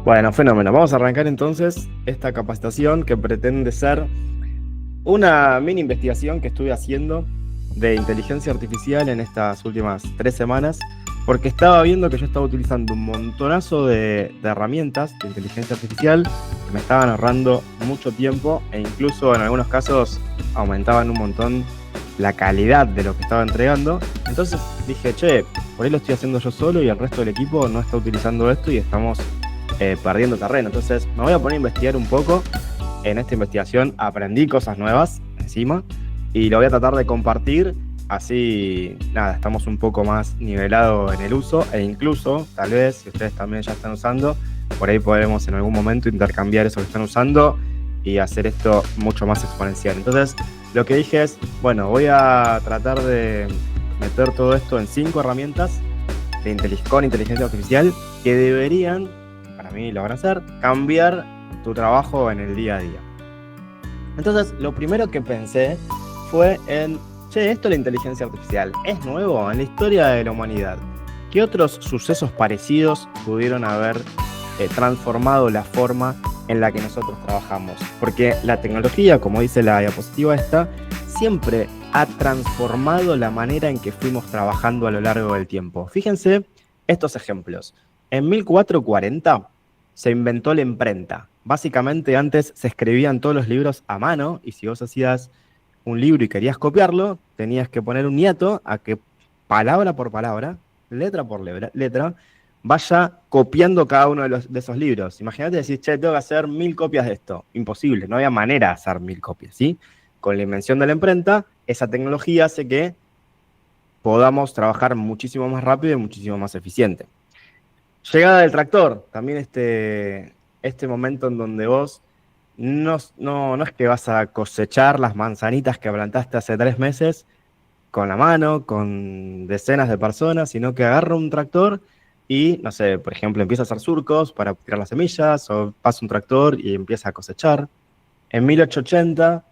Bueno, fenómeno. Vamos a arrancar entonces esta capacitación que pretende ser una mini investigación que estuve haciendo de inteligencia artificial en estas últimas 3 semanas, porque estaba viendo que yo estaba utilizando un montonazo de herramientas de inteligencia artificial que me estaban ahorrando mucho tiempo e incluso en algunos casos aumentaban un montón la calidad de lo que estaba entregando. Entonces dije, che, por ahí lo estoy haciendo yo solo y el resto del equipo no está utilizando esto y estamos perdiendo terreno. Entonces me voy a poner a investigar un poco. En esta investigación aprendí cosas nuevas encima y lo voy a tratar de compartir. Así, nada, estamos un poco más nivelados en el uso e incluso, tal vez, si ustedes también ya están usando, por ahí podremos en algún momento intercambiar eso que están usando y hacer esto mucho más exponencial. Entonces, lo que dije es, bueno, voy a tratar de meter todo esto en 5 herramientas con inteligencia artificial que deberían, para mí lo van a hacer, cambiar tu trabajo en el día a día. Entonces, lo primero que pensé fue en, che, esto de la inteligencia artificial, ¿es nuevo en la historia de la humanidad? ¿Qué otros sucesos parecidos pudieron haber transformado la forma en la que nosotros trabajamos? Porque la tecnología, como dice la diapositiva esta, siempre ha transformado la manera en que fuimos trabajando a lo largo del tiempo. Fíjense estos ejemplos. En 1440 se inventó la imprenta. Básicamente antes se escribían todos los libros a mano y si vos hacías un libro y querías copiarlo, tenías que poner un nieto a que palabra por palabra, letra por letra, vaya copiando cada uno de esos libros. Imagínate decir, che, tengo que hacer 1000 copias de esto. Imposible, no había manera de hacer 1000 copias, ¿sí? Con la invención de la imprenta, esa tecnología hace que podamos trabajar muchísimo más rápido y muchísimo más eficiente. Llegada del tractor, también este momento en donde vos no es que vas a cosechar las manzanitas que plantaste hace 3 meses con la mano, con decenas de personas, sino que agarra un tractor y, no sé, por ejemplo, empieza a hacer surcos para tirar las semillas, o pasa un tractor y empieza a cosechar. En 1880,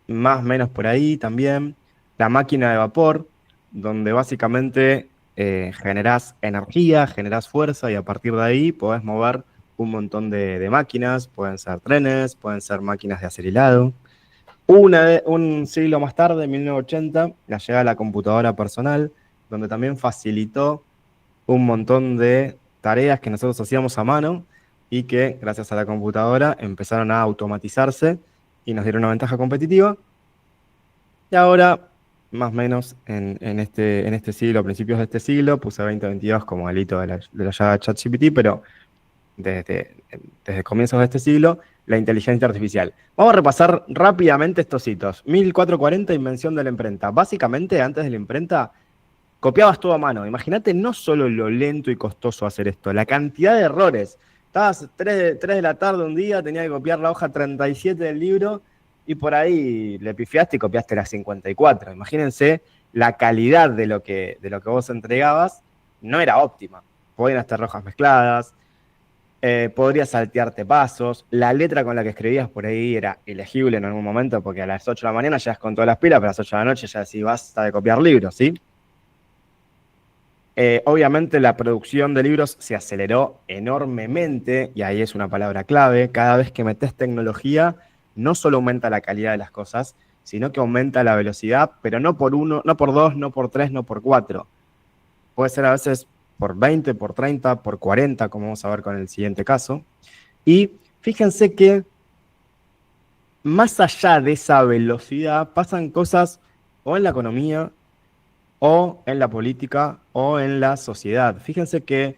más o menos por ahí también, la máquina de vapor, donde básicamente generás energía, generás fuerza y a partir de ahí podés mover un montón de máquinas, pueden ser trenes, pueden ser máquinas de hacer helado. Un siglo más tarde, en 1980, la llegada de la computadora personal, donde también facilitó un montón de tareas que nosotros hacíamos a mano y que gracias a la computadora empezaron a automatizarse y nos dieron una ventaja competitiva. Y ahora, más o menos en este siglo, a principios de este siglo, puse 2022 como el hito de la llegada de ChatGPT, pero desde comienzos de este siglo, la inteligencia artificial. Vamos a repasar rápidamente estos hitos. 1440, invención de la imprenta. Básicamente, antes de la imprenta, copiabas todo a mano. Imagínate no solo lo lento y costoso hacer esto, la cantidad de errores. Estabas 3 de la tarde un día, tenía que copiar la hoja 37 del libro y por ahí le pifiaste y copiaste la 54. Imagínense la calidad de lo que vos entregabas no era óptima. Podían estar hojas mezcladas, podrías saltearte pasos, la letra con la que escribías por ahí era ilegible en algún momento porque a las 8 de la mañana llegas con todas las pilas, pero a las 8 de la noche ya decís basta de copiar libros, ¿sí? Obviamente la producción de libros se aceleró enormemente y ahí es una palabra clave. Cada vez que metes tecnología, no solo aumenta la calidad de las cosas, sino que aumenta la velocidad, pero no por 1, no por 2, no por 3, no por 4. Puede ser a veces por 20, por 30, por 40, como vamos a ver con el siguiente caso. Y fíjense que más allá de esa velocidad pasan cosas o en la economía, o en la política, o en la sociedad. Fíjense que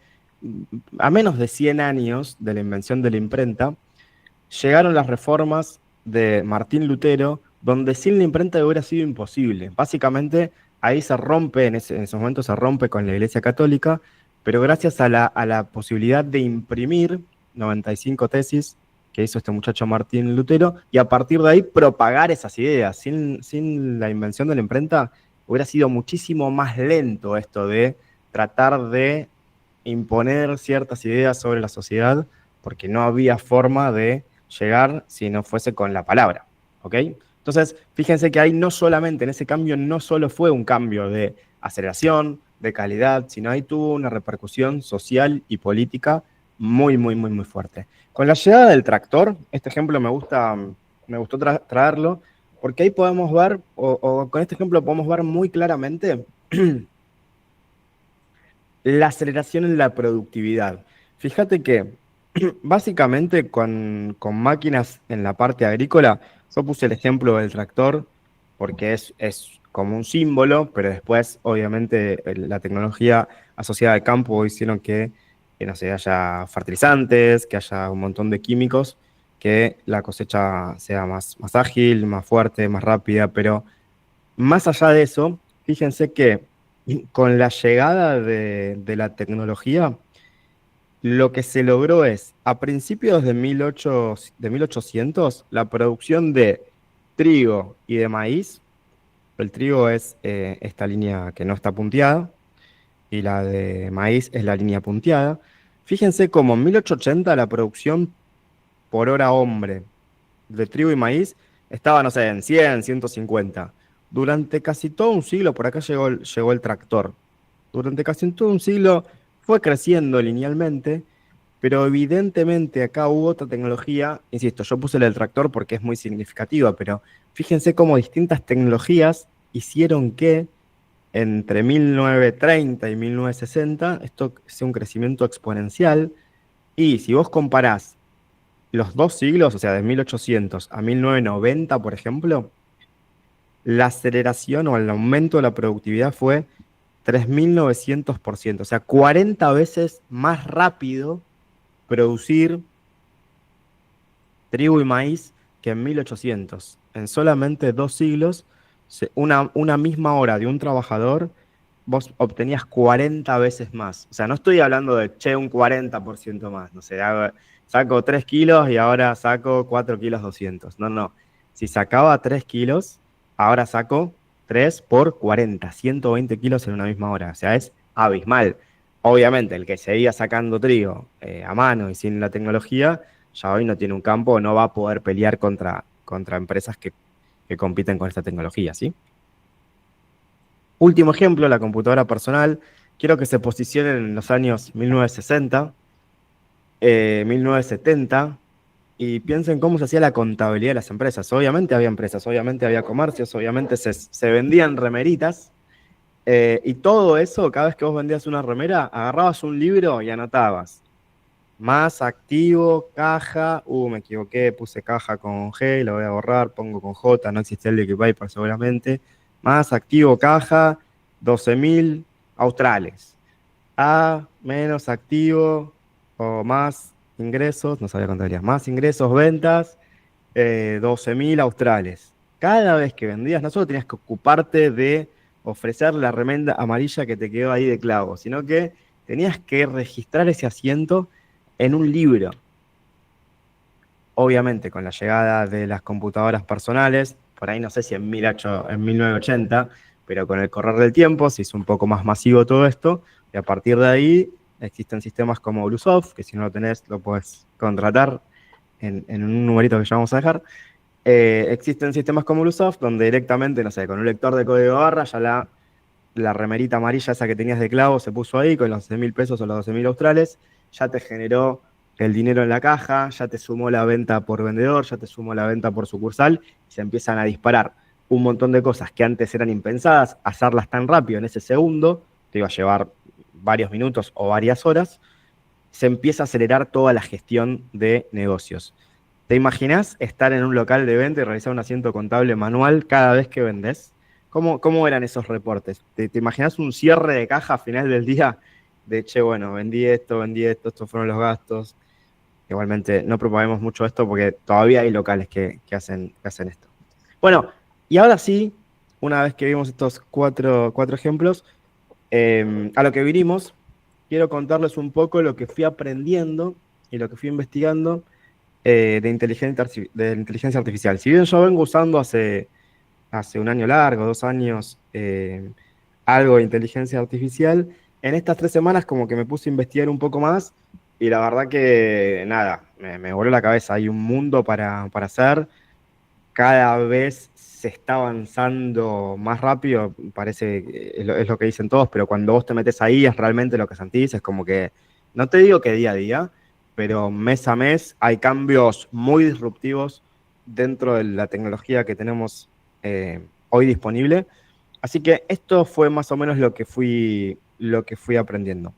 a menos de 100 años de la invención de la imprenta, llegaron las reformas de Martín Lutero, donde sin la imprenta hubiera sido imposible. Básicamente, ahí se rompe, en ese momento se rompe con la Iglesia Católica, pero gracias a la posibilidad de imprimir 95 tesis que hizo este muchacho Martín Lutero, y a partir de ahí propagar esas ideas. Sin la invención de la imprenta, hubiera sido muchísimo más lento esto de tratar de imponer ciertas ideas sobre la sociedad, porque no había forma de llegar si no fuese con la palabra, ¿ok? Entonces, fíjense que ahí no solamente, en ese cambio, no solo fue un cambio de aceleración, de calidad, sino ahí tuvo una repercusión social y política muy, muy, muy, muy fuerte. Con la llegada del tractor, este ejemplo me gustó traerlo, porque ahí podemos ver, o con este ejemplo podemos ver muy claramente la aceleración en la productividad. Fíjate que básicamente con máquinas en la parte agrícola, yo puse el ejemplo del tractor porque es como un símbolo, pero después obviamente la tecnología asociada al campo hicieron que no sé, haya fertilizantes, que haya un montón de químicos, que la cosecha sea más ágil, más fuerte, más rápida, pero más allá de eso, fíjense que con la llegada de la tecnología, lo que se logró es, a principios de 1800, la producción de trigo y de maíz. El trigo es esta línea que no está punteada y la de maíz es la línea punteada. Fíjense cómo en 1880 la producción por hora hombre de trigo y maíz estaba, no sé, en 100, 150. Durante casi todo un siglo, por acá llegó el tractor. Durante casi todo un siglo fue creciendo linealmente, pero evidentemente acá hubo otra tecnología. Insisto, yo puse el del tractor porque es muy significativa, pero fíjense cómo distintas tecnologías hicieron que entre 1930 y 1960 esto sea un crecimiento exponencial. Y si vos comparás los dos siglos, o sea, de 1800 a 1990, por ejemplo, la aceleración o el aumento de la productividad fue 3900%, o sea, 40 veces más rápido producir trigo y maíz que en 1800. En solamente dos siglos, una misma hora de un trabajador, vos obtenías 40 veces más. O sea, no estoy hablando de, che, un 40% más. No sé, saco 3 kilos y ahora saco 4 kilos 200. No, no. Si sacaba 3 kilos, ahora saco 3 por 40, 120 kilos en una misma hora. O sea, es abismal. Obviamente, el que seguía sacando trigo a mano y sin la tecnología ya hoy no tiene un campo, no va a poder pelear contra empresas que compiten con esta tecnología, ¿sí? Último ejemplo, la computadora personal. Quiero que se posicionen en los años 1960, 1970, y piensen cómo se hacía la contabilidad de las empresas. Obviamente había empresas, obviamente había comercios, obviamente se vendían remeritas, y todo eso, cada vez que vos vendías una remera, agarrabas un libro y anotabas. Más activo, caja. Me equivoqué, puse caja con G, lo voy a borrar, pongo con J, no existe el Liquid Paper seguramente. Más activo, caja, 12.000 australes. A menos activo o más ingresos, no sabía contabilidad, más ingresos, ventas, 12.000 australes. Cada vez que vendías, no solo tenías que ocuparte de ofrecer la remenda amarilla que te quedó ahí de clavo, sino que tenías que registrar ese asiento en un libro. Obviamente, con la llegada de las computadoras personales, por ahí no sé si en 1980, pero con el correr del tiempo se hizo un poco más masivo todo esto, y a partir de ahí existen sistemas como Bluesoft, que si no lo tenés lo puedes contratar en un numerito que ya vamos a dejar. Existen sistemas como Bluesoft, donde directamente, no sé, con un lector de código barra, ya la remerita amarilla esa que tenías de clavo se puso ahí con los 12.000 pesos o los 12.000 australes, ya te generó el dinero en la caja, ya te sumó la venta por vendedor, ya te sumó la venta por sucursal, y se empiezan a disparar un montón de cosas que antes eran impensadas, hacerlas tan rápido en ese segundo, te iba a llevar varios minutos o varias horas, se empieza a acelerar toda la gestión de negocios. ¿Te imaginas estar en un local de venta y realizar un asiento contable manual cada vez que vendes? ¿Cómo eran esos reportes? ¿Te imaginas un cierre de caja a final del día de, che, bueno, vendí esto, estos fueron los gastos? Igualmente, no promovemos mucho esto porque todavía hay locales que hacen esto. Bueno, y ahora sí, una vez que vimos estos cuatro ejemplos, a lo que vinimos, quiero contarles un poco lo que fui aprendiendo y lo que fui investigando de inteligencia artificial. Si bien yo vengo usando hace un año largo, 2 años, algo de inteligencia artificial, en estas 3 semanas como que me puse a investigar un poco más y la verdad que nada, me voló la cabeza. Hay un mundo para hacer, cada vez se está avanzando más rápido, parece, es lo que dicen todos, pero cuando vos te metes ahí es realmente lo que sentís, es como que, no te digo que día a día, pero mes a mes hay cambios muy disruptivos dentro de la tecnología que tenemos hoy disponible. Así que esto fue más o menos lo que fui aprendiendo.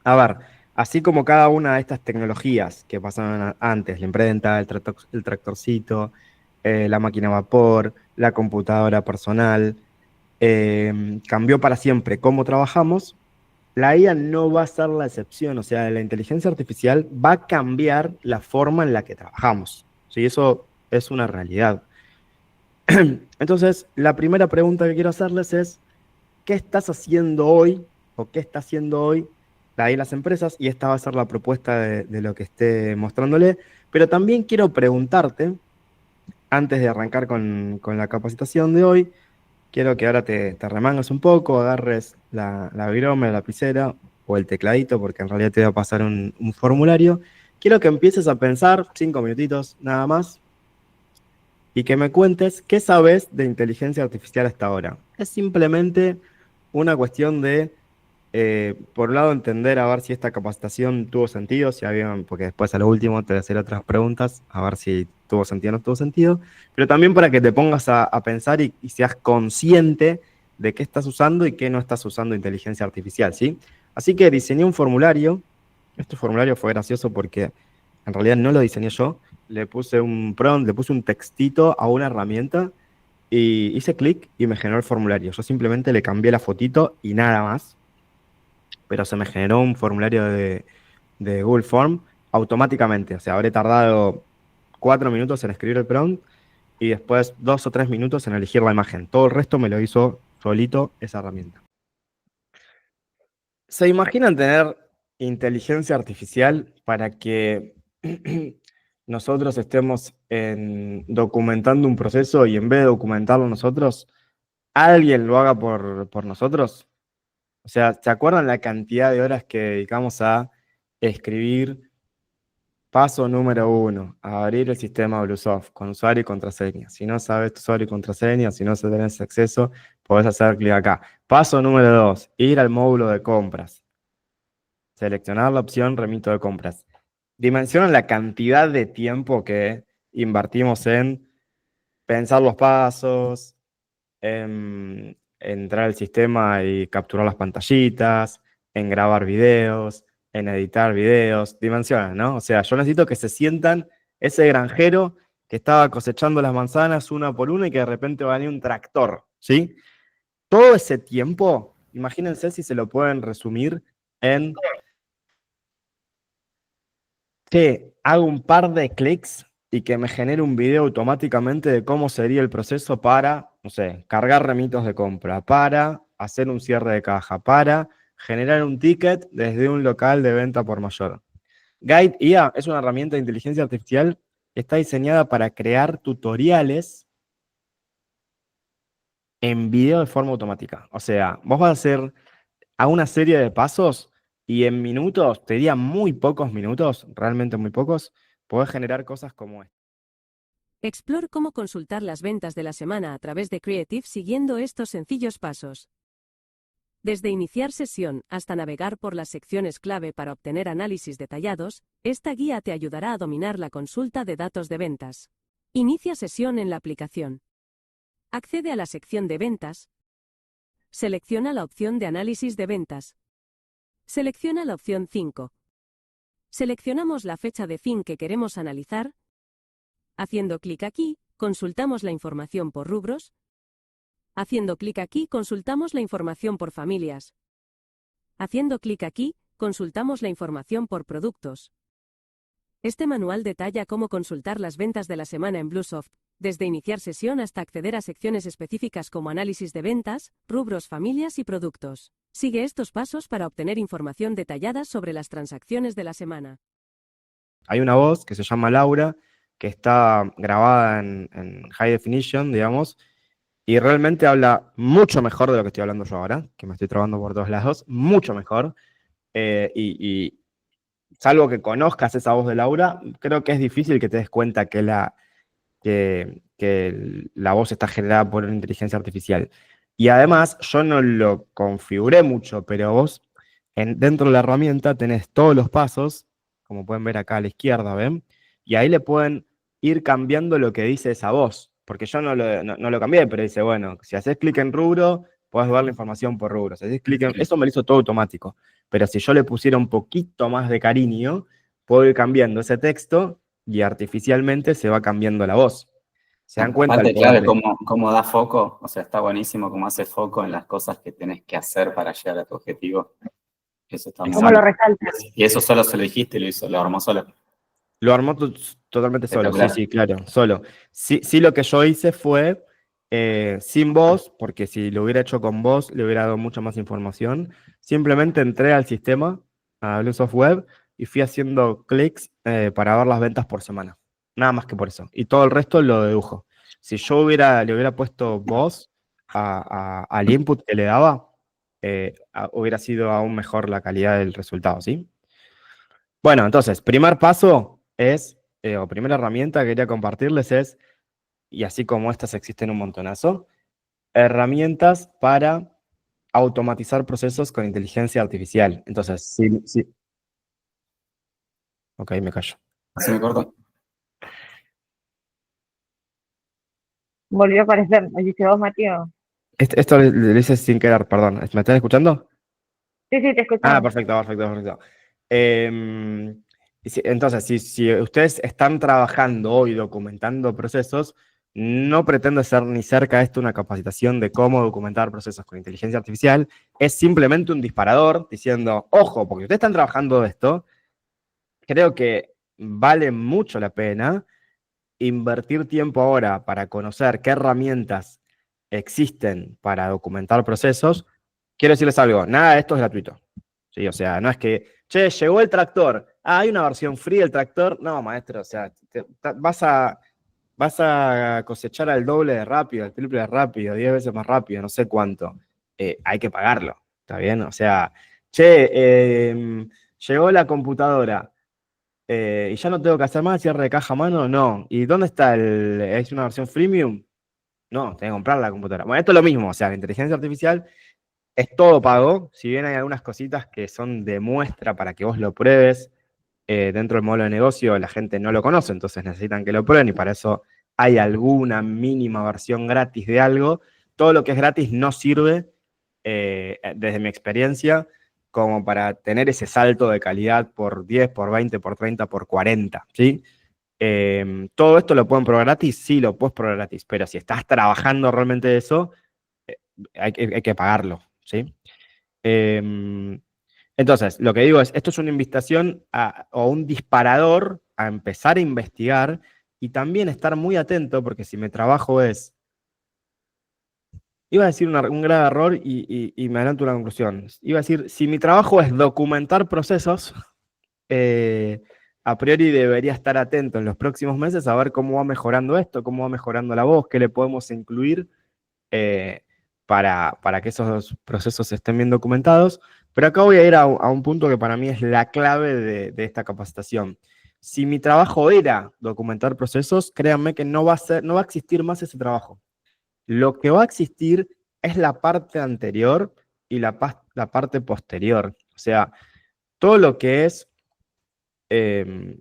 A ver, así como cada una de estas tecnologías que pasaron antes, la imprenta, el tractorcito, la máquina a vapor, la computadora personal, cambió para siempre cómo trabajamos, la IA no va a ser la excepción. O sea, la inteligencia artificial va a cambiar la forma en la que trabajamos. Sí, eso es una realidad. Entonces, la primera pregunta que quiero hacerles es, ¿qué estás haciendo hoy o qué está haciendo hoy ahí las empresas? Y esta va a ser la propuesta de lo que esté mostrándole. Pero también quiero preguntarte, antes de arrancar con la capacitación de hoy, quiero que ahora te remangas un poco, agarres la virome, la lapicera o el tecladito, porque en realidad te voy a pasar un formulario. Quiero que empieces a pensar 5 minutitos nada más y que me cuentes qué sabes de inteligencia artificial hasta ahora. Es simplemente una cuestión de, por un lado, entender a ver si esta capacitación tuvo sentido, si había, porque después a lo último te voy a hacer otras preguntas, a ver si tuvo sentido o no tuvo sentido, pero también para que te pongas a pensar y seas consciente de qué estás usando y qué no estás usando inteligencia artificial, ¿sí? Así que diseñé un formulario. Este formulario fue gracioso porque en realidad no lo diseñé yo, le puse un prompt, le puse un textito a una herramienta y hice clic y me generó el formulario. Yo simplemente le cambié la fotito y nada más, pero se me generó un formulario de Google Form automáticamente. O sea, habré tardado 4 minutos en escribir el prompt y después 2 o 3 minutos en elegir la imagen. Todo el resto me lo hizo solito esa herramienta. ¿Se imaginan tener inteligencia artificial para que nosotros estemos documentando un proceso y en vez de documentarlo nosotros, alguien lo haga por nosotros? O sea, ¿se acuerdan la cantidad de horas que dedicamos a escribir paso número 1, abrir el sistema Bluesoft con usuario y contraseña? Si no sabes tu usuario y contraseña, si no tenés acceso, podés hacer clic acá. Paso número 2, ir al módulo de compras. Seleccionar la opción remito de compras. Dimensionan la cantidad de tiempo que invertimos en pensar los pasos, en entrar al sistema y capturar las pantallitas, en grabar videos, en editar videos. Dimensionan, ¿no? O sea, yo necesito que se sientan ese granjero que estaba cosechando las manzanas una por una y que de repente va a venir un tractor, ¿sí? Todo ese tiempo, imagínense si se lo pueden resumir en que hago un par de clics y que me genere un video automáticamente de cómo sería el proceso para, no sé, cargar remitos de compra, para hacer un cierre de caja, para generar un ticket desde un local de venta por mayor. Guide IA es una herramienta de inteligencia artificial que está diseñada para crear tutoriales en video de forma automática. O sea, vos vas a hacer a una serie de pasos y en minutos, te diría muy pocos minutos, realmente muy pocos, podés generar cosas como esta. Explore cómo consultar las ventas de la semana a través de Creative siguiendo estos sencillos pasos. Desde iniciar sesión hasta navegar por las secciones clave para obtener análisis detallados, esta guía te ayudará a dominar la consulta de datos de ventas. Inicia sesión en la aplicación. Accede a la sección de ventas. Selecciona la opción de análisis de ventas. Selecciona la opción 5. Seleccionamos la fecha de fin que queremos analizar. Haciendo clic aquí, consultamos la información por rubros. Haciendo clic aquí, consultamos la información por familias. Haciendo clic aquí, consultamos la información por productos. Este manual detalla cómo consultar las ventas de la semana en Bluesoft, desde iniciar sesión hasta acceder a secciones específicas como análisis de ventas, rubros, familias y productos. Sigue estos pasos para obtener información detallada sobre las transacciones de la semana. Hay una voz que se llama Laura, que está grabada en high definition, digamos, y realmente habla mucho mejor de lo que estoy hablando yo ahora, que me estoy trabando por todos lados, mucho mejor. Y salvo que conozcas esa voz de Laura, creo que es difícil que te des cuenta que la voz está generada por una inteligencia artificial. Y además, yo no lo configuré mucho, pero vos dentro de la herramienta tenés todos los pasos como pueden ver acá a la izquierda, ¿ven? Y ahí le pueden ir cambiando lo que dice esa voz, porque yo no lo cambié, pero dice, bueno, si haces clic en rubro, podés ver la información por rubro. Si haces clic en... Eso me lo hizo todo automático, pero si yo le pusiera un poquito más de cariño, puedo ir cambiando ese texto y artificialmente se va cambiando la voz. ¿Se dan cuenta el Aparte, poder claro, de... cómo da foco, o sea, está buenísimo cómo hace foco en las cosas que tenés que hacer para llegar a tu objetivo. Eso está muy ¿Cómo lo bueno. resalta? Y eso solo se lo dijiste, lo armó solo. Lo armó totalmente solo, sí, Espectacular. sí, claro, solo. Sí, sí, lo que yo hice fue sin voz, porque si lo hubiera hecho con voz, le hubiera dado mucha más información. Simplemente entré al sistema, a Bluesoft Web, y fui haciendo clics para ver las ventas por semana. Nada más que por eso. Y todo el resto lo dedujo. Si yo le hubiera puesto voz al input que le daba, hubiera sido aún mejor la calidad del resultado, ¿sí? Bueno, entonces, primer paso es, o primera herramienta que quería compartirles es, y así como estas existen un montonazo, herramientas para automatizar procesos con inteligencia artificial. Entonces, sí. Ok, me callo. Así me corto. Volvió a aparecer. ¿Me dice vos, Matías? Esto le hice sin querer, perdón. ¿Me están escuchando? Sí, sí, te Ah, escuchamos. perfecto. Entonces, si ustedes están trabajando hoy documentando procesos, no pretende ser ni cerca de esto una capacitación de cómo documentar procesos con inteligencia artificial, es simplemente un disparador diciendo, ojo, porque ustedes están trabajando de esto, creo que vale mucho la pena invertir tiempo ahora para conocer qué herramientas existen para documentar procesos. Quiero decirles algo, nada de esto es gratuito. ¿Sí? O sea, no es que, che, llegó el tractor. Ah, hay una versión free del tractor. No, maestro, o sea, vas a cosechar al doble de rápido, al triple de rápido, 10 veces más rápido, no sé cuánto. Hay que pagarlo, ¿está bien? O sea, che, llegó la computadora. Y ya no tengo que hacer más cierre de caja a mano, no. ¿Y dónde está es una versión freemium? No, tengo que comprar la computadora. Bueno, esto es lo mismo, o sea, la inteligencia artificial es todo pago, si bien hay algunas cositas que son de muestra para que vos lo pruebes, dentro del modelo de negocio la gente no lo conoce, entonces necesitan que lo prueben y para eso hay alguna mínima versión gratis de algo. Todo lo que es gratis no sirve, desde mi experiencia, como para tener ese salto de calidad por 10, por 20, por 30, por 40, ¿sí? Todo esto lo pueden probar gratis, sí, lo puedes probar gratis, pero si estás trabajando realmente de eso, eh, hay que pagarlo, ¿sí? Entonces, lo que digo es, esto es una invitación o un disparador a empezar a investigar y también estar muy atento, porque si mi trabajo es, iba a decir un grave error y me adelanto una conclusión, iba a decir, si mi trabajo es documentar procesos, a priori debería estar atento en los próximos meses a ver cómo va mejorando esto, cómo va mejorando la voz, qué le podemos incluir eh, para que esos procesos estén bien documentados. Pero acá voy a ir a un punto que para mí es la clave de esta capacitación. Si mi trabajo era documentar procesos, créanme que no va a existir más ese trabajo. Lo que va a existir es la parte anterior y la parte posterior. O sea, todo lo que es eh,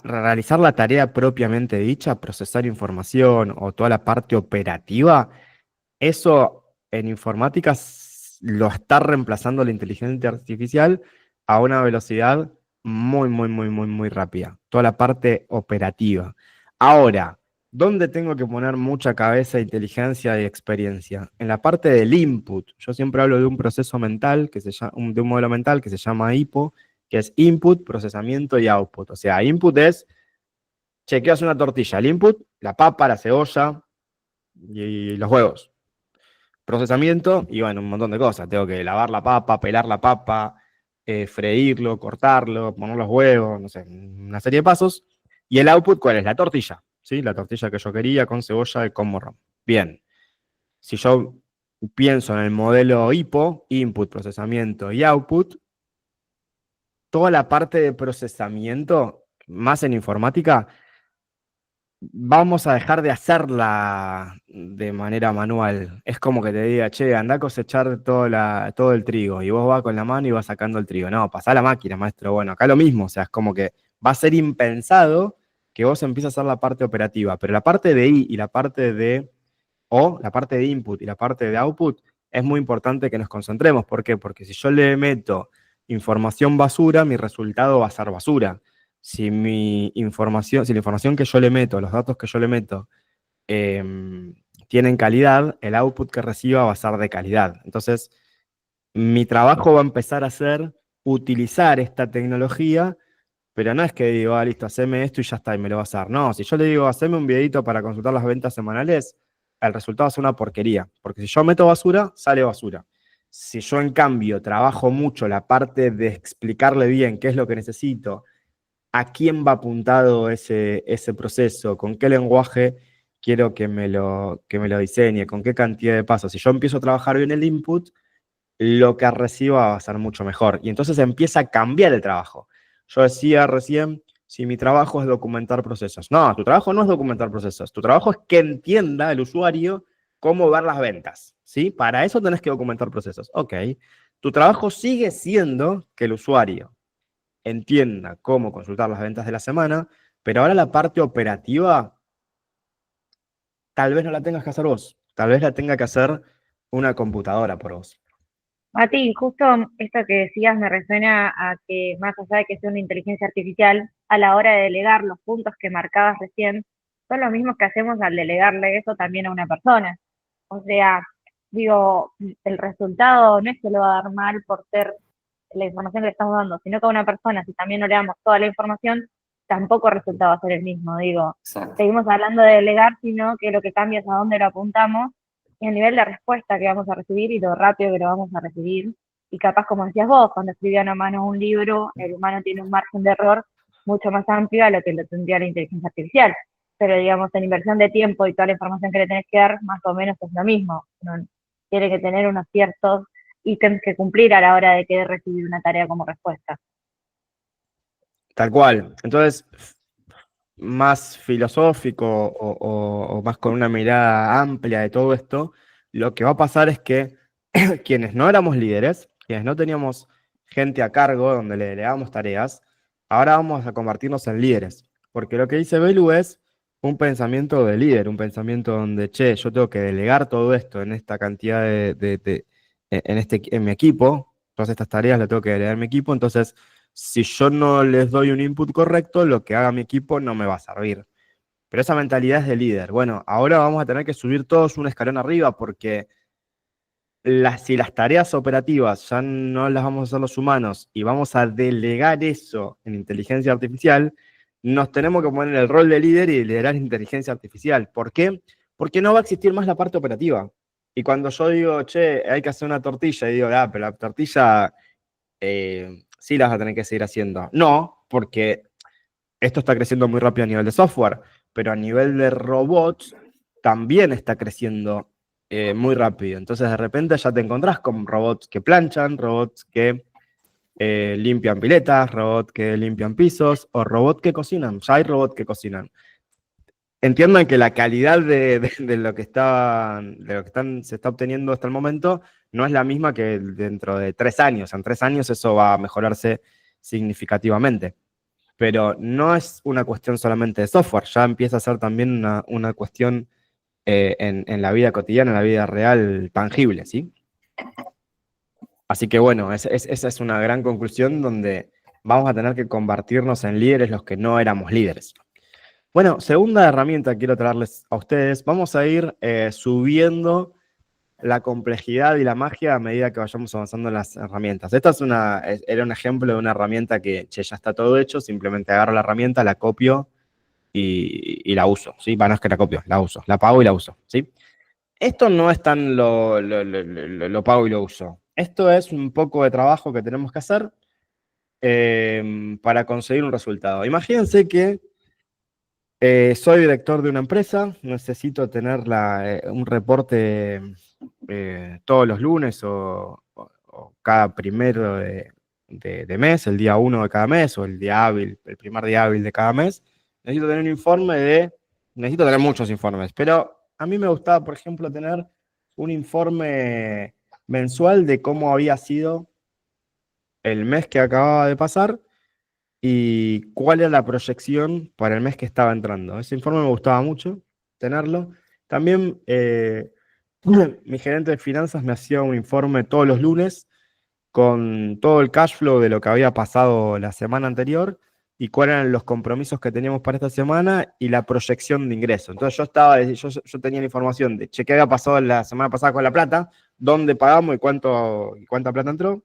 realizar la tarea propiamente dicha, procesar información o toda la parte operativa, eso en informática lo está reemplazando la inteligencia artificial a una velocidad muy rápida. Toda la parte operativa. Ahora, ¿dónde tengo que poner mucha cabeza, inteligencia y experiencia? En la parte del input. Yo siempre hablo de un proceso mental, de un modelo mental que se llama IPO, que es input, procesamiento y output. O sea, input es, chequeas una tortilla. El input, la papa, la cebolla y los huevos. Procesamiento y bueno, un montón de cosas. Tengo que lavar la papa, pelar la papa, freírlo, cortarlo, poner los huevos, no sé, una serie de pasos. Y el output, ¿cuál es? La tortilla, ¿sí? La tortilla que yo quería con cebolla y con morrón. Bien, si yo pienso en el modelo IPO, input, procesamiento y output, toda la parte de procesamiento, más en informática, vamos a dejar de hacerla de manera manual. Es como que te diga, che, anda a cosechar todo el trigo y vos vas con la mano y vas sacando el trigo. No, pasá a la máquina, maestro. Bueno, acá lo mismo, o sea, es como que va a ser impensado que vos empieces a hacer la parte operativa, pero la parte de I y la parte de O, la parte de input y la parte de output, es muy importante que nos concentremos. ¿Por qué? Porque si yo le meto información basura, mi resultado va a ser basura. Si si la información que yo le meto, los datos que yo le meto, eh, tienen calidad, el output que reciba va a ser de calidad. Entonces, mi trabajo va a empezar a ser utilizar esta tecnología, pero no es que digo, ah, listo, haceme esto y ya está, y me lo vas a dar. No, si yo le digo, haceme un videito para consultar las ventas semanales, el resultado es una porquería. Porque si yo meto basura, sale basura. Si yo, en cambio, trabajo mucho la parte de explicarle bien qué es lo que necesito, a quién va apuntado ese proceso, con qué lenguaje quiero que me lo diseñe, con qué cantidad de pasos. Si yo empiezo a trabajar bien el input, lo que reciba va a ser mucho mejor. Y entonces empieza a cambiar el trabajo. Yo decía recién, si mi trabajo es documentar procesos. No, tu trabajo no es documentar procesos. Tu trabajo es que entienda el usuario cómo ver las ventas. ¿Sí? Para eso tenés que documentar procesos. Ok. Tu trabajo sigue siendo que el usuario entienda cómo consultar las ventas de la semana, pero ahora la parte operativa tal vez no la tengas que hacer vos. Tal vez la tenga que hacer una computadora por vos. Mati, justo esto que decías me resuena a que más allá de que sea una inteligencia artificial, a la hora de delegar los puntos que marcabas recién, son los mismos que hacemos al delegarle eso también a una persona. O sea, digo, el resultado no es que lo va a dar mal por ser la información que le estamos dando, sino que a una persona, si también no le damos toda la información, tampoco el resultado va a ser el mismo. Digo, Exacto. seguimos hablando de delegar, sino que lo que cambia es a dónde lo apuntamos y el nivel de respuesta que vamos a recibir y lo rápido que lo vamos a recibir. Y capaz, como decías vos, cuando escribían a mano un libro, el humano tiene un margen de error mucho más amplio a lo que lo tendría la inteligencia artificial. Pero digamos, en inversión de tiempo y toda la información que le tenés que dar, más o menos es lo mismo. Uno tiene que tener unos ciertos ítems que cumplir a la hora de querer recibir una tarea como respuesta. Tal cual. Entonces, más filosófico o más con una mirada amplia de todo esto, lo que va a pasar es que quienes no éramos líderes, quienes no teníamos gente a cargo donde le delegábamos tareas, ahora vamos a convertirnos en líderes. Porque lo que dice Belu es un pensamiento de líder, un pensamiento donde, che, yo tengo que delegar todo esto en esta cantidad en mi equipo, todas estas tareas las tengo que delegar en mi equipo, entonces si yo no les doy un input correcto, lo que haga mi equipo no me va a servir. Pero esa mentalidad es de líder. Bueno, ahora vamos a tener que subir todos un escalón arriba porque si las tareas operativas ya no las vamos a hacer los humanos y vamos a delegar eso en inteligencia artificial, nos tenemos que poner en el rol de líder y liderar inteligencia artificial. ¿Por qué? Porque no va a existir más la parte operativa. Y cuando yo digo, che, hay que hacer una tortilla, y digo, ah, pero la tortilla sí las vas a tener que seguir haciendo. No, porque esto está creciendo muy rápido a nivel de software, pero a nivel de robots también está creciendo muy rápido. Entonces de repente ya te encontrás con robots que planchan, robots que limpian piletas, robots que limpian pisos o robots que cocinan. Ya hay robots que cocinan. Entiendan que la calidad de lo que se está obteniendo hasta el momento no es la misma que dentro de 3 años. En 3 años eso va a mejorarse significativamente. Pero no es una cuestión solamente de software, ya empieza a ser también una cuestión en la vida cotidiana, en la vida real, tangible, ¿sí? Así que bueno, esa es una gran conclusión donde vamos a tener que convertirnos en líderes los que no éramos líderes. Bueno, segunda herramienta que quiero traerles a ustedes. Vamos a ir subiendo la complejidad y la magia a medida que vayamos avanzando en las herramientas. Esta era un ejemplo de una herramienta que, che, ya está todo hecho, simplemente agarro la herramienta, la copio y la uso, ¿sí? Bueno, no es que la copio, la uso, la pago y la uso, ¿sí? Esto no es tan lo pago y lo uso. Esto es un poco de trabajo que tenemos que hacer para conseguir un resultado. Imagínense que soy director de una empresa, necesito tener un reporte todos los lunes o cada primero de mes, el día 1 de cada mes o el primer día hábil de cada mes. Necesito tener un informe de necesito tener muchos informes, pero a mí me gustaba, por ejemplo, tener un informe mensual de cómo había sido el mes que acababa de pasar y cuál era la proyección para el mes que estaba entrando. Ese informe me gustaba mucho tenerlo. También mi gerente de finanzas me hacía un informe todos los lunes con todo el cash flow de lo que había pasado la semana anterior y cuáles eran los compromisos que teníamos para esta semana y la proyección de ingreso. Entonces yo tenía la información de che, qué había pasado la semana pasada con la plata, dónde pagamos y cuánta plata entró.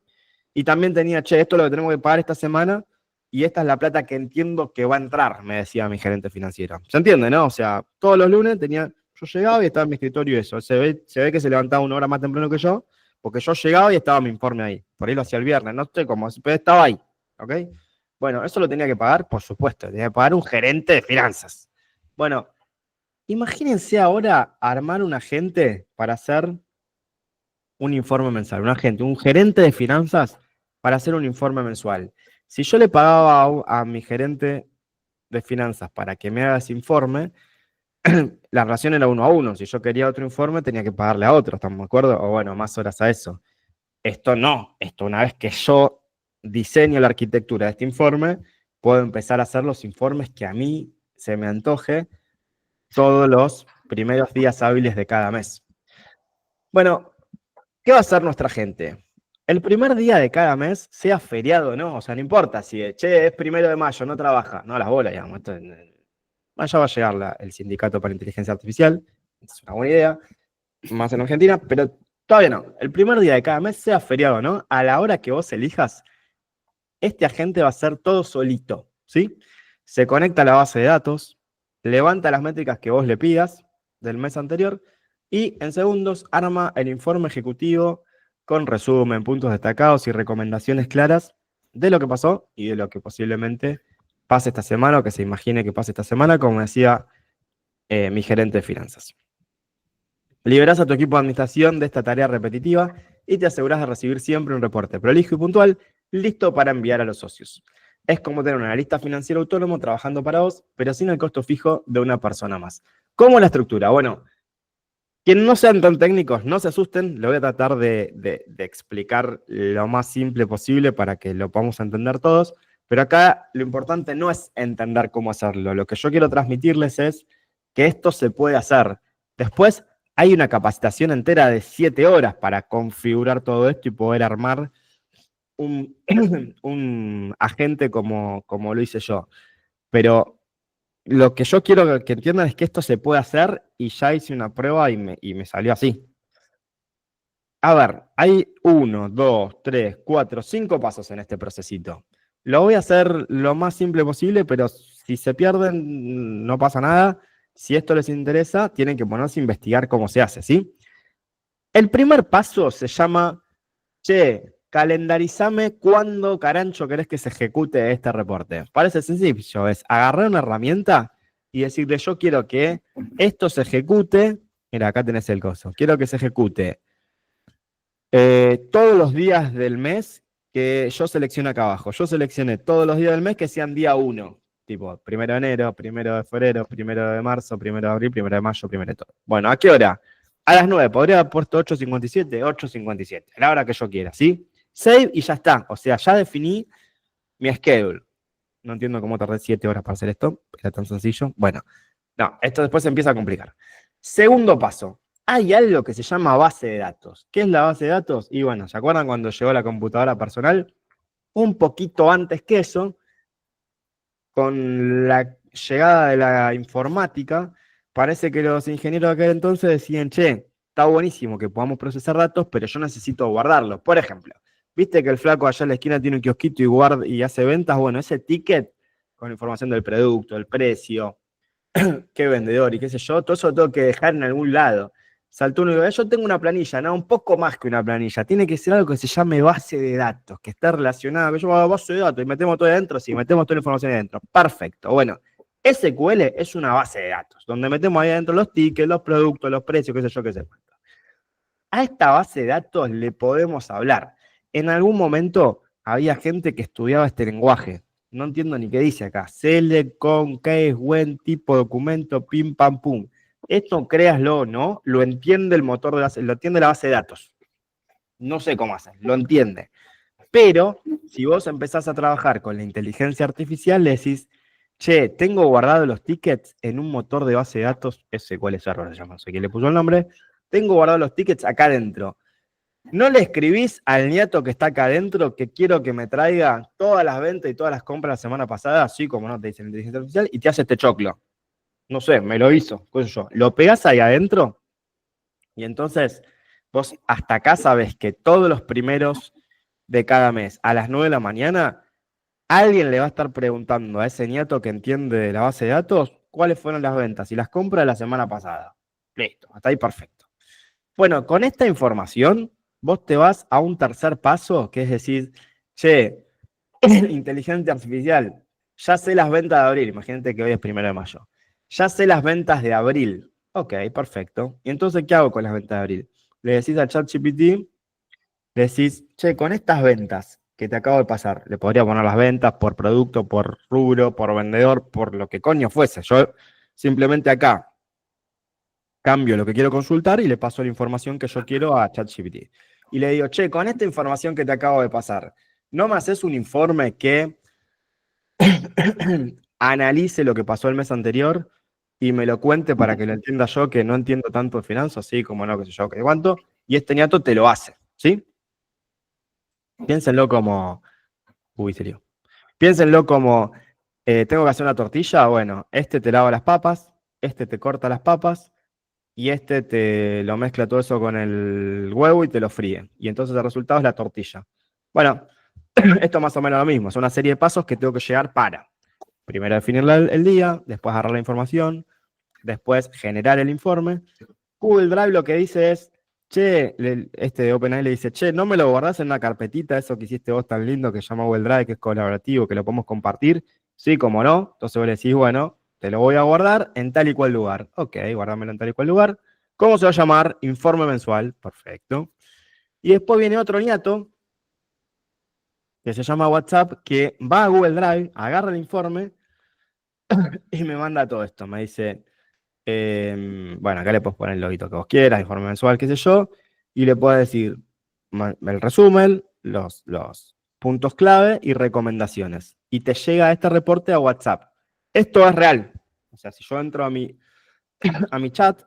Y también tenía, che, esto es lo que tenemos que pagar esta semana y esta es la plata que entiendo que va a entrar, me decía mi gerente financiero. ¿Se entiende, no? O sea, todos los lunes yo llegaba y estaba en mi escritorio eso. Se ve que se levantaba una hora más temprano que yo, porque yo llegaba y estaba mi informe ahí. Por ahí lo hacía el viernes, no sé cómo, pero estaba ahí, ¿ok? Bueno, eso lo tenía que pagar, por supuesto, tenía que pagar un gerente de finanzas. Bueno, imagínense ahora armar un agente para hacer un informe mensual, un gerente de finanzas para hacer un informe mensual. Si yo le pagaba a mi gerente de finanzas para que me haga ese informe, la relación era 1 a 1. Si yo quería otro informe, tenía que pagarle a otro, ¿estamos de acuerdo? O bueno, más horas a eso. Esto no, esto una vez que yo diseño la arquitectura de este informe, puedo empezar a hacer los informes que a mí se me antoje todos los primeros días hábiles de cada mes. Bueno, ¿qué va a hacer nuestra gente? El primer día de cada mes, sea feriado o no, o sea, no importa si, che, es 1 de mayo, no trabaja, no las bolas, digamos. Ya va a llegar el Sindicato para Inteligencia Artificial, es una buena idea, más en Argentina, pero todavía no. El primer día de cada mes, sea feriado o no, a la hora que vos elijas, este agente va a hacer todo solito, ¿sí? Se conecta a la base de datos, levanta las métricas que vos le pidas del mes anterior y en segundos arma el informe ejecutivo con resumen, puntos destacados y recomendaciones claras de lo que pasó y de lo que posiblemente pase esta semana o que se imagine que pase esta semana, como decía mi gerente de finanzas. Liberás a tu equipo de administración de esta tarea repetitiva y te asegurás de recibir siempre un reporte prolijo y puntual, listo para enviar a los socios. Es como tener un analista financiero autónomo trabajando para vos, pero sin el costo fijo de una persona más. ¿Cómo es la estructura? Bueno, quienes no sean tan técnicos, no se asusten, lo voy a tratar de explicar lo más simple posible para que lo podamos entender todos, pero acá lo importante no es entender cómo hacerlo, lo que yo quiero transmitirles es que esto se puede hacer. Después hay una capacitación entera de 7 horas para configurar todo esto y poder armar un agente como lo hice yo. Pero lo que yo quiero que entiendan es que esto se puede hacer y ya hice una prueba y me salió así. A ver, hay 1, 2, 3, 4, 5 pasos en este procesito. Lo voy a hacer lo más simple posible, pero si se pierden, no pasa nada. Si esto les interesa, tienen que ponerse a investigar cómo se hace, ¿sí? El primer paso se llama, che, calendarizame cuándo carancho querés que se ejecute este reporte. Parece sencillo, es agarrar una herramienta y decirle, yo quiero que esto se ejecute, mira, acá tenés el coso, quiero que se ejecute todos los días del mes que yo selecciono acá abajo. Yo seleccioné todos los días del mes que sean día 1, tipo 1 de enero, 1 de febrero, 1 de marzo, 1 de abril, 1 de mayo, 1 de todo. Bueno, ¿a qué hora? A las 9, podría haber puesto 8:57, 8:57, a la hora que yo quiera, ¿sí? Save y ya está, o sea, ya definí mi schedule. No entiendo cómo tardé 7 horas para hacer esto, era tan sencillo. Bueno, no, esto después se empieza a complicar. Segundo paso, hay algo que se llama base de datos. ¿Qué es la base de datos? Y bueno, ¿se acuerdan cuando llegó la computadora personal? Un poquito antes que eso, con la llegada de la informática, parece que los ingenieros de aquel entonces decían, che, está buenísimo que podamos procesar datos, pero yo necesito guardarlos. Por ejemplo, ¿viste que el flaco allá en la esquina tiene un kiosquito y hace ventas? Bueno, ese ticket con información del producto, el precio, qué vendedor y qué sé yo, todo eso lo tengo que dejar en algún lado. Saltó uno y dijo, yo tengo una planilla, no, un poco más que una planilla, tiene que ser algo que se llame base de datos, que esté relacionado, que yo hago base de datos y metemos todo adentro, sí, metemos toda la información adentro. Perfecto, bueno, SQL es una base de datos, donde metemos ahí adentro los tickets, los productos, los precios, qué sé yo, qué sé cuánto. A esta base de datos le podemos hablar. En algún momento había gente que estudiaba este lenguaje, no entiendo ni qué dice acá. Select, con, qué es, when, tipo, documento, pim, pam, pum. Esto, créaslo, ¿no? Lo entiende el motor de lo entiende la base de datos. No sé cómo hacer, lo entiende. Pero si vos empezás a trabajar con la inteligencia artificial, le decís, che, tengo guardados los tickets en un motor de base de datos, ese cuál es error se llama, no sé quién le puso el nombre, tengo guardados los tickets acá adentro. ¿No le escribís al nieto que está acá adentro que quiero que me traiga todas las ventas y todas las compras la semana pasada, así como no te dice la inteligencia artificial, y te hace este choclo? No sé, me lo hizo, qué sé yo. Lo pegás ahí adentro y entonces vos hasta acá sabés que todos los primeros de cada mes a las 9 de la mañana alguien le va a estar preguntando a ese nieto que entiende de la base de datos cuáles fueron las ventas y las compras de la semana pasada. Listo, hasta ahí perfecto. Bueno, con esta información vos te vas a un tercer paso, que es decir, che, inteligencia artificial, ya sé las ventas de abril, imagínate que hoy es 1 de mayo, ya sé las ventas de abril. Ok, perfecto. ¿Y entonces qué hago con las ventas de abril? Le decís a ChatGPT, le decís, che, con estas ventas que te acabo de pasar, le podría poner las ventas por producto, por rubro, por vendedor, por lo que coño fuese. Yo simplemente acá cambio lo que quiero consultar y le paso la información que yo quiero a ChatGPT. Y le digo, che, con esta información que te acabo de pasar, ¿no me haces un informe que analice lo que pasó el mes anterior y me lo cuente para que lo entienda yo, que no entiendo tanto de finanzas, así como no, qué sé yo, qué cuánto? Y este ñato te lo hace, ¿sí? Piénsenlo como... Uy, serio. Piénsenlo como, tengo que hacer una tortilla, bueno, este te lava las papas, este te corta las papas, y este te lo mezcla todo eso con el huevo y te lo fríe. Y entonces el resultado es la tortilla. Bueno, esto es más o menos lo mismo. Es una serie de pasos que tengo que llegar para, primero definir el día, después agarrar la información, después generar el informe. Google Drive lo que dice es, che, este de OpenAI le dice, che, ¿no me lo guardás en una carpetita, eso que hiciste vos tan lindo que se llama Google Drive, que es colaborativo, que lo podemos compartir? Sí, como no. Entonces vos le decís, bueno, te lo voy a guardar en tal y cual lugar. Ok, guardármelo en tal y cual lugar. ¿Cómo se va a llamar? Informe mensual. Perfecto. Y después viene otro niato que se llama WhatsApp, que va a Google Drive, agarra el informe y me manda todo esto. Me dice, bueno, acá le puedes poner el loguito que vos quieras, informe mensual, qué sé yo, y le puedes decir el resumen, los puntos clave y recomendaciones. Y te llega este reporte a WhatsApp. Esto es real. O sea, si yo entro a mi chat,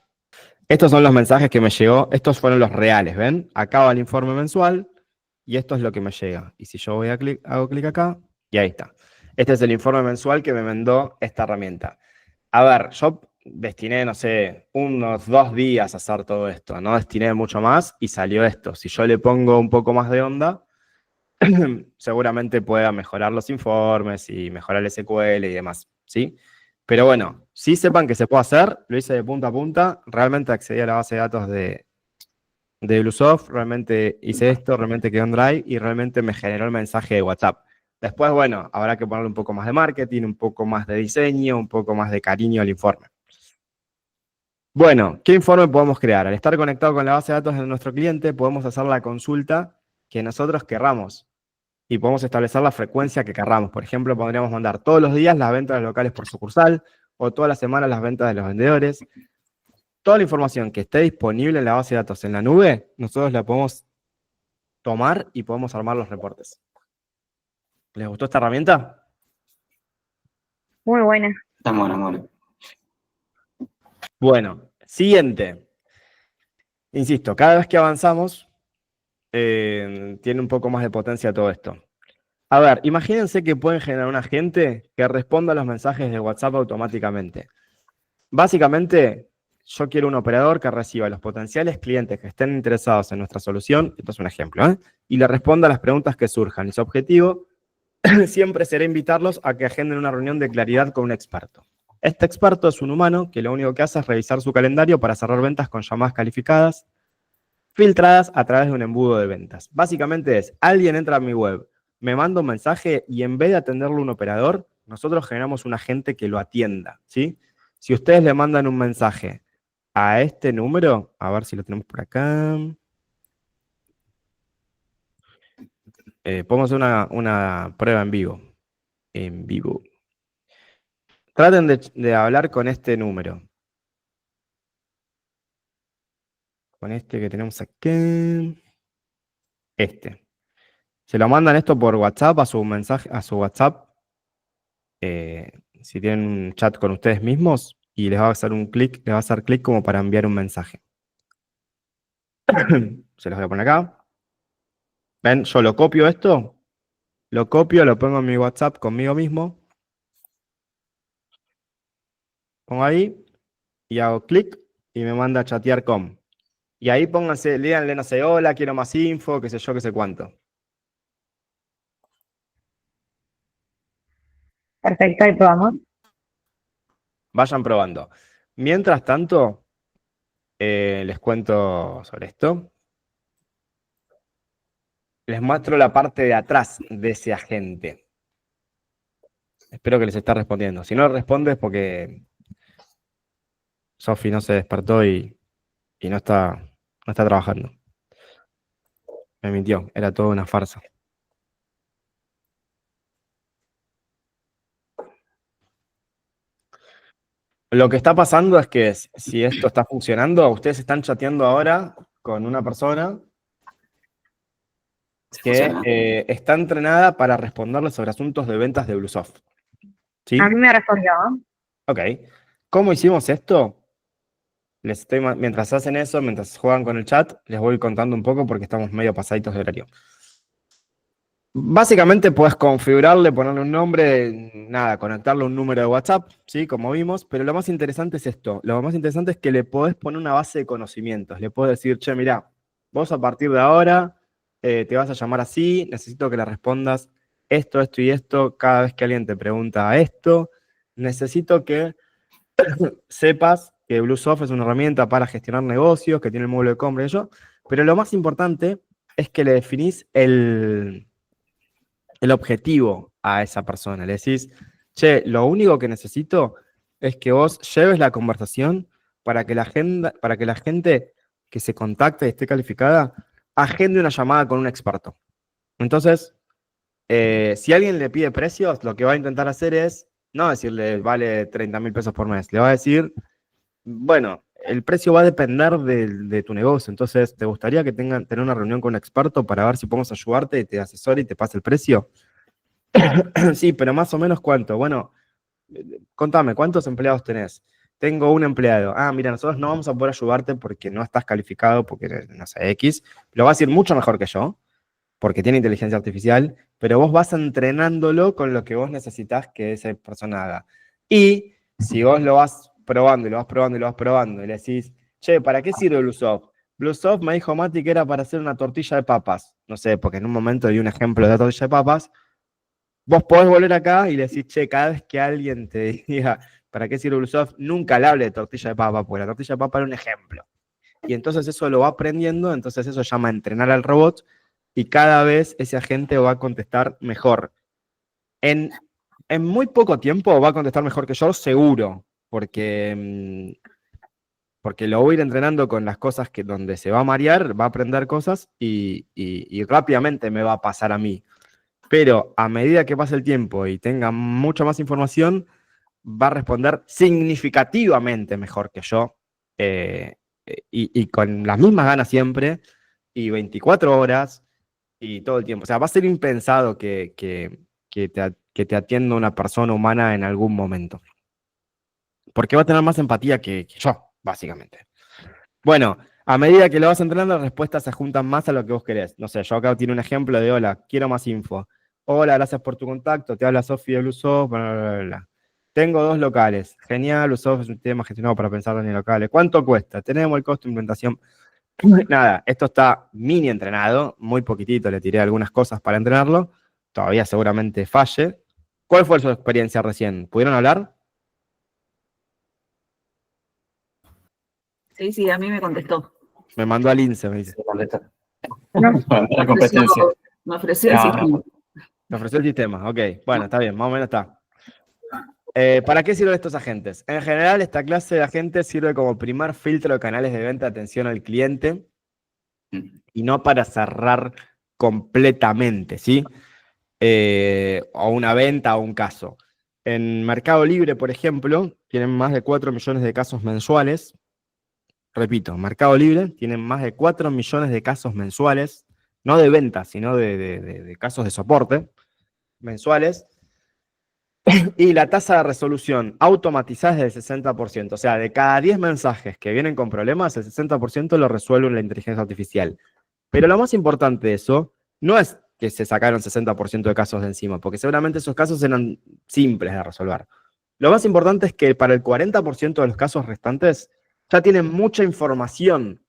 estos son los mensajes que me llegó, estos fueron los reales, ¿ven? Acaba el informe mensual y esto es lo que me llega. Y si yo voy a hago clic acá, y ahí está. Este es el informe mensual que me mandó esta herramienta. A ver, yo destiné, no sé, unos 2 días a hacer todo esto, no destiné mucho más y salió esto. Si yo le pongo un poco más de onda, seguramente pueda mejorar los informes y mejorar el SQL y demás, ¿sí? Pero bueno, sí sepan que se puede hacer, lo hice de punta a punta, realmente accedí a la base de datos de Bluesoft, realmente hice esto, realmente quedó en Drive y realmente me generó el mensaje de WhatsApp. Después, bueno, habrá que ponerle un poco más de marketing, un poco más de diseño, un poco más de cariño al informe. Bueno, ¿qué informe podemos crear? Al estar conectado con la base de datos de nuestro cliente, podemos hacer la consulta que nosotros querramos y podemos establecer la frecuencia que querramos. Por ejemplo, podríamos mandar todos los días las ventas de los locales por sucursal o todas las semanas las ventas de los vendedores. Toda la información que esté disponible en la base de datos en la nube, nosotros la podemos tomar y podemos armar los reportes. ¿Les gustó esta herramienta? Muy buena. Está bueno, bueno. Bueno, siguiente. Insisto, cada vez que avanzamos, tiene un poco más de potencia todo esto. A ver, imagínense que pueden generar un agente que responda a los mensajes de WhatsApp automáticamente. Básicamente, yo quiero un operador que reciba a los potenciales clientes que estén interesados en nuestra solución, esto es un ejemplo, y le responda a las preguntas que surjan. Y su objetivo siempre será invitarlos a que agenden una reunión de claridad con un experto. Este experto es un humano que lo único que hace es revisar su calendario para cerrar ventas con llamadas calificadas, filtradas a través de un embudo de ventas. Básicamente es, alguien entra a mi web, me manda un mensaje y en vez de atenderlo un operador, nosotros generamos un agente que lo atienda, ¿sí? Si ustedes le mandan un mensaje a este número, a ver si lo tenemos por acá. Podemos hacer una prueba en vivo. en vivo. Traten de hablar con este número. Con este que tenemos aquí. Se lo mandan esto por WhatsApp, a su mensaje, a su WhatsApp. Si tienen un chat con ustedes mismos, y les va a hacer un clic, les va a hacer clic como para enviar un mensaje. Se los voy a poner acá. ¿Ven? Yo lo copio esto. Lo copio, lo pongo en mi WhatsApp conmigo mismo. Pongo ahí y hago clic y me manda a chatear con. Y ahí pónganse, díganle, no sé, hola, quiero más info, qué sé yo, qué sé cuánto. Perfecto, ahí probamos. Vayan probando. Mientras tanto, les cuento sobre esto. Les muestro la parte de atrás de ese agente. Espero que les esté respondiendo. Si no responde es porque Sofi no se despertó y no está trabajando. Me mintió, era toda una farsa. Lo que está pasando es que si esto está funcionando, ustedes están chateando ahora con una persona Sí, que funciona. está entrenada para responderle sobre asuntos de ventas de Bluesoft. ¿Sí? A mí me respondió. Ok. ¿Cómo hicimos esto? Mientras hacen eso, mientras juegan con el chat, les voy contando un poco porque estamos medio pasaditos de horario. Básicamente puedes configurarle, ponerle un nombre, nada, conectarle un número de WhatsApp, ¿sí? Como vimos, pero lo más interesante es esto. Lo más interesante es que le podés poner una base de conocimientos. Le podés decir, che, mirá, vos a partir de ahora te vas a llamar así, necesito que le respondas esto, esto y esto cada vez que alguien te pregunta esto. Necesito que sepas que Bluesoft es una herramienta para gestionar negocios, que tiene el módulo de compra y eso, pero lo más importante es que le definís el objetivo a esa persona. Le decís, che, lo único que necesito es que vos lleves la conversación para que la gente que se contacte y esté calificada agende una llamada con un experto. Entonces, si alguien le pide precios, lo que va a intentar hacer es no decirle vale 30.000 pesos por mes, le va a decir, bueno, el precio va a depender de tu negocio, entonces, ¿te gustaría que tener una reunión con un experto para ver si podemos ayudarte, te asesore y te pase el precio? Sí, pero más o menos ¿cuánto? Bueno, contame, ¿cuántos empleados tenés? Tengo un empleado. Ah, mira, nosotros no vamos a poder ayudarte porque no estás calificado, porque no sé, X. Lo va a decir mucho mejor que yo, porque tiene inteligencia artificial, pero vos vas entrenándolo con lo que vos necesitas que esa persona haga. Y si vos lo vas probando y lo vas probando y lo vas probando y le decís, che, ¿para qué sirve Bluesoft? Bluesoft me dijo Mati que era para hacer una tortilla de papas. No sé, porque en un momento di un ejemplo de la tortilla de papas. Vos podés volver acá y le decís, che, cada vez que alguien te diga, ¿para qué sirve Bluesoft? Nunca le hable de tortilla de papa, porque la tortilla de papa era un ejemplo. Y entonces eso lo va aprendiendo, entonces eso se llama entrenar al robot, y cada vez ese agente va a contestar mejor. En muy poco tiempo va a contestar mejor que yo, seguro, porque lo voy a ir entrenando con las cosas donde se va a marear, va a aprender cosas y rápidamente me va a pasar a mí. Pero a medida que pase el tiempo y tenga mucha más información, va a responder significativamente mejor que yo, y con las mismas ganas siempre, y 24 horas, y todo el tiempo. O sea, va a ser impensado que te atienda una persona humana en algún momento. Porque va a tener más empatía que yo, básicamente. Bueno, a medida que lo vas entrenando, las respuestas se juntan más a lo que vos querés. No sé, yo acá tiene un ejemplo de, hola, quiero más info. Hola, gracias por tu contacto, te habla Sofi de Bluesoft, bla, bla, bla, bla. Tengo 2 locales. Genial, Bluesoft es un sistema gestionado para pensar en locales. ¿Cuánto cuesta? Tenemos el costo de implementación. Nada, esto está mini entrenado, muy poquitito, le tiré algunas cosas para entrenarlo. Todavía seguramente falle. ¿Cuál fue su experiencia recién? ¿Pudieron hablar? Sí, a mí me contestó. Me mandó al INSE, me dice. Se contesta. No. Para la competencia. Me ofreció el No, sistema. no. Me ofreció el sistema, ok. Bueno, está bien, más o menos está. ¿Para qué sirven estos agentes? En general, esta clase de agentes sirve como primer filtro de canales de venta de atención al cliente y no para cerrar completamente, ¿sí? o una venta o un caso. En Mercado Libre, por ejemplo, tienen más de 4 millones de casos mensuales. Repito, Mercado Libre tienen más de 4 millones de casos mensuales, no de ventas, sino de casos de soporte mensuales. Y la tasa de resolución automatizada es del 60%. O sea, de cada 10 mensajes que vienen con problemas, el 60% lo resuelve la inteligencia artificial. Pero lo más importante de eso no es que se sacaron 60% de casos de encima, porque seguramente esos casos eran simples de resolver. Lo más importante es que para el 40% de los casos restantes ya tienen mucha información.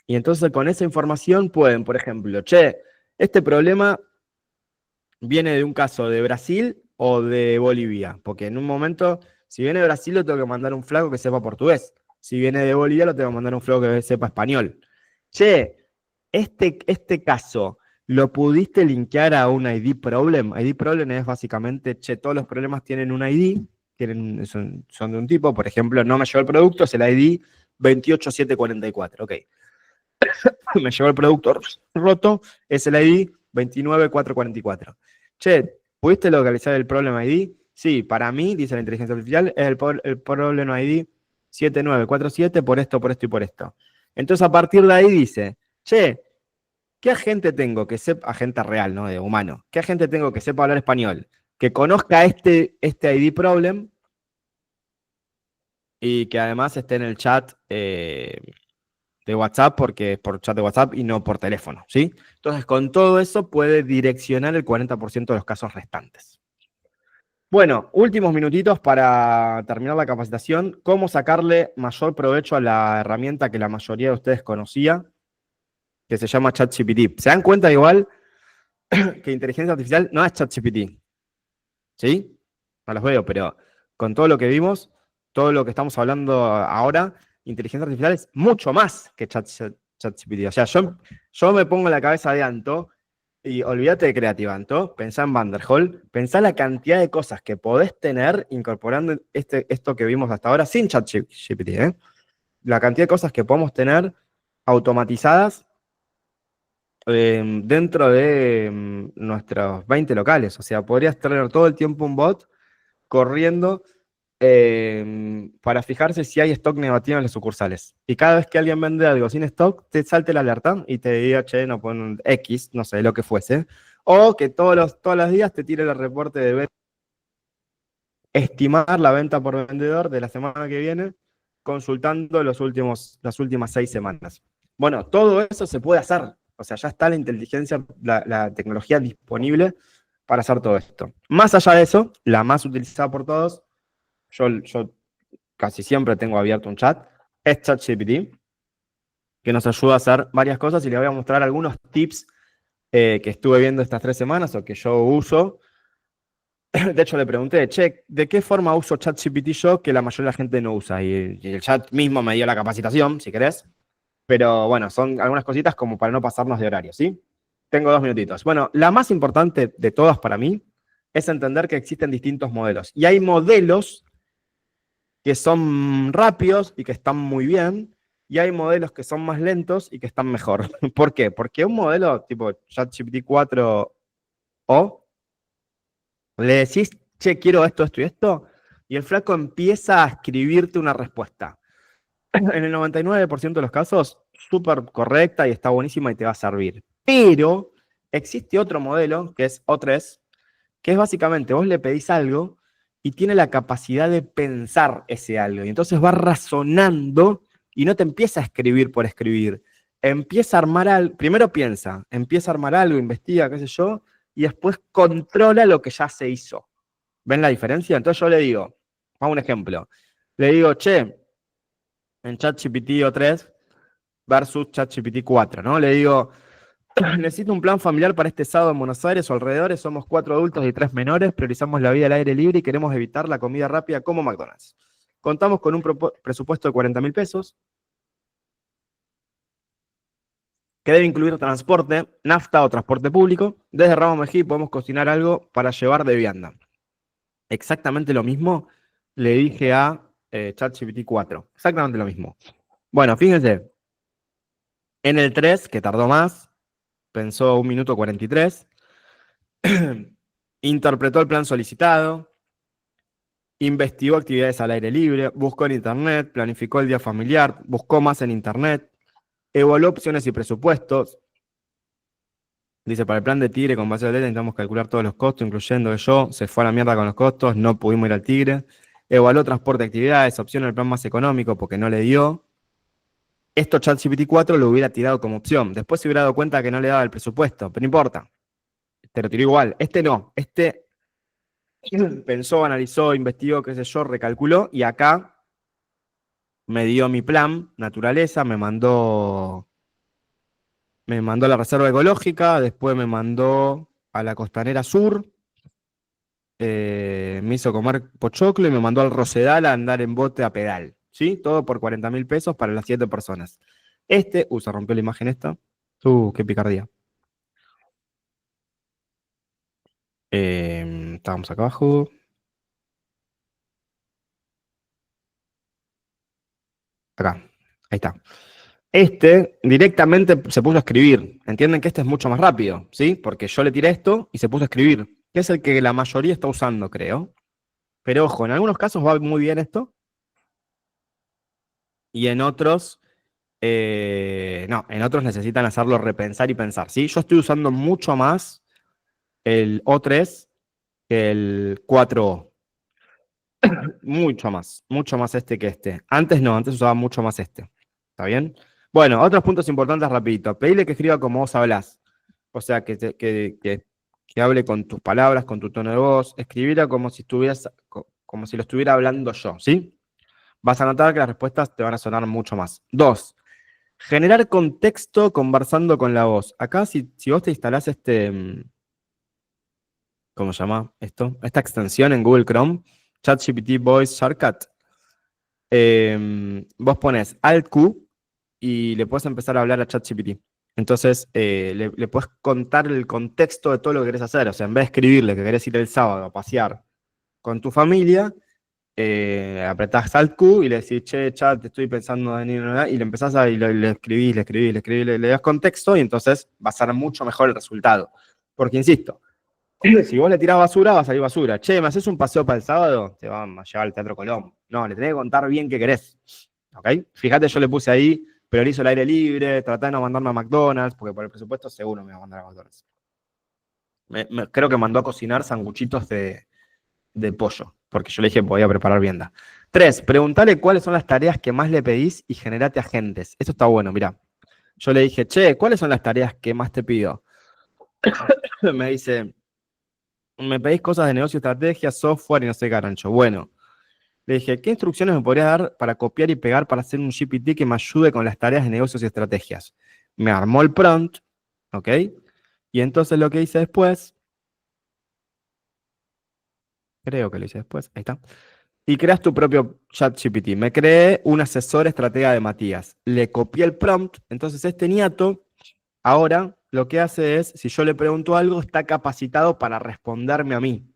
Y entonces con esa información pueden, por ejemplo, che, este problema viene de un caso de Brasil o de Bolivia, porque en un momento, si viene de Brasil, lo tengo que mandar un flaco que sepa portugués. Si viene de Bolivia, lo tengo que mandar un flaco que sepa español. Che, este caso, ¿lo pudiste linkear a un ID problem? ID problem es básicamente, che, todos los problemas tienen un ID, son de un tipo, por ejemplo, no me llegó el producto, es el ID 28744, ok. Me llegó el producto roto, es el ID 29444. Che, ¿pudiste localizar el problem ID? Sí, para mí, dice la inteligencia artificial, es el problem ID 7947 por esto y por esto. Entonces, a partir de ahí dice, che, ¿qué agente tengo que sepa, agente real, ¿no? De humano, ¿qué agente tengo que sepa hablar español? Que conozca este ID problem y que además esté en el chat de WhatsApp, porque es por chat de WhatsApp y no por teléfono, ¿sí? Entonces, con todo eso puede direccionar el 40% de los casos restantes. Bueno, últimos minutitos para terminar la capacitación. ¿Cómo sacarle mayor provecho a la herramienta que la mayoría de ustedes conocía, que se llama ChatGPT? ¿Se dan cuenta igual que inteligencia artificial no es ChatGPT? ¿Sí? No los veo, pero con todo lo que vimos, todo lo que estamos hablando ahora, inteligencia artificial es mucho más que ChatGPT. O sea, yo me pongo en la cabeza de Anto y olvídate de Creative Anto, pensá en Vanderhall, pensá la cantidad de cosas que podés tener incorporando esto que vimos hasta ahora sin ChatGPT, ¿eh? La cantidad de cosas que podemos tener automatizadas dentro de nuestros 20 locales. O sea, podrías tener todo el tiempo un bot corriendo para fijarse si hay stock negativo en las sucursales. Y cada vez que alguien vende algo sin stock, te salte la alerta y te diga, che, no ponen X, no sé, lo que fuese. O que todos los días te tire el reporte de venta, estimar la venta por vendedor de la semana que viene, consultando las últimas 6 semanas. Bueno, todo eso se puede hacer. O sea, ya está la inteligencia, la tecnología disponible para hacer todo esto. Más allá de eso, la más utilizada por todos, yo casi siempre tengo abierto un chat, es ChatGPT, que nos ayuda a hacer varias cosas y les voy a mostrar algunos tips que estuve viendo estas 3 semanas o que yo uso. De hecho, le pregunté, che, ¿de qué forma uso ChatGPT yo que la mayoría de la gente no usa? Y el chat mismo me dio la capacitación, si querés. Pero bueno, son algunas cositas como para no pasarnos de horario, ¿sí? Tengo 2 minutitos. Bueno, la más importante de todas para mí es entender que existen distintos modelos. Y hay modelos que son rápidos y que están muy bien, y hay modelos que son más lentos y que están mejor. ¿Por qué? Porque un modelo tipo ChatGPT 4 o le decís, che, quiero esto, esto y esto, y el flaco empieza a escribirte una respuesta. En el 99% de los casos, súper correcta y está buenísima y te va a servir. Pero existe otro modelo, que es O3, que es básicamente, vos le pedís algo y tiene la capacidad de pensar ese algo. Y entonces va razonando y no te empieza a escribir por escribir. Empieza a armar algo, primero piensa, empieza a armar algo, investiga, qué sé yo, y después controla lo que ya se hizo. ¿Ven la diferencia? Entonces yo le digo, vamos a un ejemplo. Le digo, che, en ChatGPT O3 versus ChatGPT 4, ¿no? Le digo, necesito un plan familiar para este sábado en Buenos Aires o alrededores. Somos 4 adultos y 3 menores. Priorizamos la vida al aire libre y queremos evitar la comida rápida como McDonald's. Contamos con un presupuesto de 40.000 pesos que debe incluir transporte, nafta o transporte público. Desde Ramos Mejía podemos cocinar algo para llevar de vianda. Exactamente lo mismo le dije a ChatGPT 4. Exactamente lo mismo. Bueno, fíjense. En el 3, que tardó más, pensó 1 minuto 43. interpretó el plan solicitado, investigó actividades al aire libre, buscó en internet, planificó el día familiar, buscó más en internet, evaluó opciones y presupuestos. Dice, para el plan de Tigre con base de atleta intentamos calcular todos los costos, incluyendo que yo, se fue a la mierda con los costos, no pudimos ir al Tigre. Evaluó transporte de actividades, opción el plan más económico porque no le dio. Esto ChatGPT 4 lo hubiera tirado como opción. Después se hubiera dado cuenta que no le daba el presupuesto, pero no importa. Te lo tiró igual. Este no. Este pensó, analizó, investigó, qué sé yo, recalculó y acá me dio mi plan, naturaleza, me mandó a la reserva ecológica, después me mandó a la costanera sur, me hizo comer pochoclo y me mandó al Rosedal a andar en bote a pedal. ¿Sí? Todo por 40.000 pesos para las 7 personas. Se rompió la imagen esta. Qué picardía. Estábamos acá abajo. Acá. Ahí está. Directamente se puso a escribir. Entienden que este es mucho más rápido, ¿sí? Porque yo le tiré esto y se puso a escribir, que es el que la mayoría está usando, creo. Pero ojo, en algunos casos va muy bien esto. Y en otros, no, en otros necesitan hacerlo repensar y pensar, ¿sí? Yo estoy usando mucho más el O3 que el 4O. Mucho más que este. Antes no, antes usaba mucho más este. ¿Está bien? Bueno, otros puntos importantes rapidito. Pedirle que escriba como vos hablás. O sea, que hable con tus palabras, con tu tono de voz. Escribirla como si como si lo estuviera hablando yo, ¿sí? Vas a notar que las respuestas te van a sonar mucho más. 2. Generar contexto conversando con la voz. Acá, si vos te instalás ¿cómo se llama esto? Esta extensión en Google Chrome, ChatGPT Voice Shortcut, vos pones Alt Q y le puedes empezar a hablar a ChatGPT. Entonces, le puedes contar el contexto de todo lo que querés hacer. O sea, en vez de escribirle que querés ir el sábado a pasear con tu familia, apretás Alt Q y le decís, che, chat, estoy pensando en ir, y le empezás a, y le escribís, le das contexto y entonces va a ser mucho mejor el resultado. Porque, insisto, si vos le tirás basura, va a salir basura. Che, ¿me haces un paseo para el sábado? Te van a llevar al Teatro Colón. No, le tenés que contar bien qué querés. ¿Ok? Fíjate, yo le puse ahí, priorizo el aire libre, tratá de no mandarme a McDonald's, porque por el presupuesto seguro me va a mandar a McDonald's. Creo que mandó a cocinar sanguchitos de pollo, porque yo le dije voy a preparar vianda. 3. Preguntale cuáles son las tareas que más le pedís y generate agentes. Esto está bueno, mirá. Yo le dije, che, ¿cuáles son las tareas que más te pido? Me dice, me pedís cosas de negocio, estrategia, software y no sé qué carancho. Bueno, le dije, ¿qué instrucciones me podrías dar para copiar y pegar para hacer un GPT que me ayude con las tareas de negocios y estrategias? Me armó el prompt, ¿ok? Y entonces lo que hice después, creo que lo hice después, ahí está. Y creas tu propio ChatGPT. Me creé un asesor estratega de Matías. Le copié el prompt, entonces este niato ahora lo que hace es, si yo le pregunto algo, está capacitado para responderme a mí.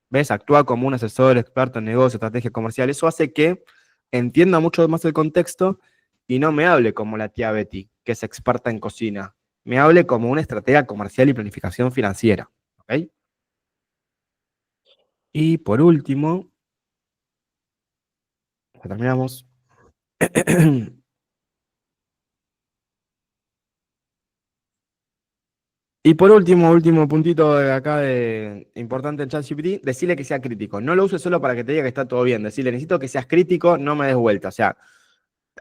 ¿Ves? Actúa como un asesor experto en negocio, estrategia comercial. Eso hace que entienda mucho más el contexto y no me hable como la tía Betty, que es experta en cocina. Me hable como una estratega comercial y planificación financiera. ¿Ok? Y por último, ya terminamos. Y por último puntito de acá importante en ChatGPT, decirle que sea crítico. No lo uses solo para que te diga que está todo bien. Decirle, necesito que seas crítico, no me des vuelta. O sea,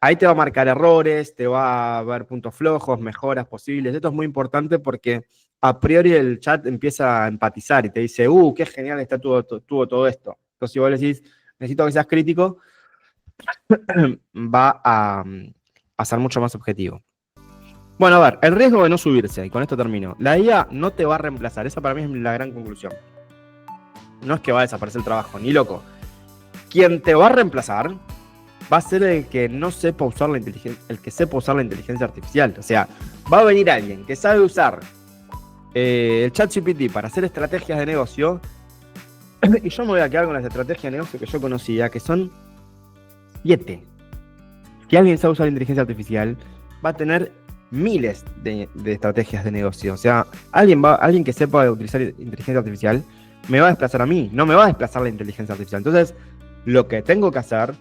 ahí te va a marcar errores, te va a ver puntos flojos, mejoras posibles. Esto es muy importante porque a priori el chat empieza a empatizar y te dice, qué genial está todo esto. Entonces, si vos le decís, necesito que seas crítico, va a ser mucho más objetivo. Bueno, a ver, el riesgo de no subirse, y con esto termino. La IA no te va a reemplazar, esa para mí es la gran conclusión. No es que va a desaparecer el trabajo, ni loco. Quien te va a reemplazar va a ser el que no sepa usar la inteligencia artificial. O sea, va a venir alguien que sabe usar el ChatGPT para hacer estrategias de negocio, y yo me voy a quedar con las estrategias de negocio que yo conocía, que son 7. Si alguien sabe usar la inteligencia artificial, va a tener miles de estrategias de negocio. O sea, alguien que sepa utilizar inteligencia artificial me va a desplazar a mí, no me va a desplazar la inteligencia artificial. Entonces, lo que tengo que hacer,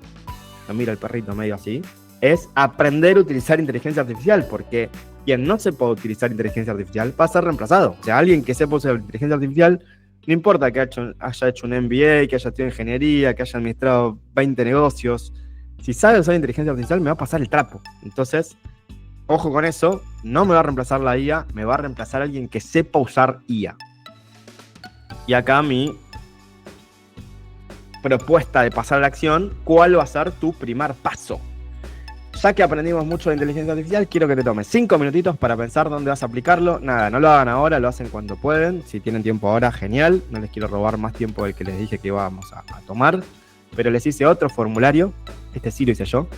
lo mira el perrito medio así, es aprender a utilizar inteligencia artificial, porque quien no sepa utilizar inteligencia artificial va a ser reemplazado. O sea, alguien que sepa usar inteligencia artificial, no importa que haya hecho un MBA, que haya estudiado ingeniería, que haya administrado 20 negocios, si sabe usar inteligencia artificial me va a pasar el trapo. Entonces, ojo con eso, no me va a reemplazar la IA, me va a reemplazar alguien que sepa usar IA. Y acá mi propuesta de pasar a la acción, ¿cuál va a ser tu primer paso? Ya que aprendimos mucho de inteligencia artificial, quiero que te tomes 5 minutitos para pensar dónde vas a aplicarlo. Nada, no lo hagan ahora, lo hacen cuando pueden. Si tienen tiempo ahora, genial. No les quiero robar más tiempo del que les dije que íbamos a tomar. Pero les hice otro formulario. Este sí lo hice yo.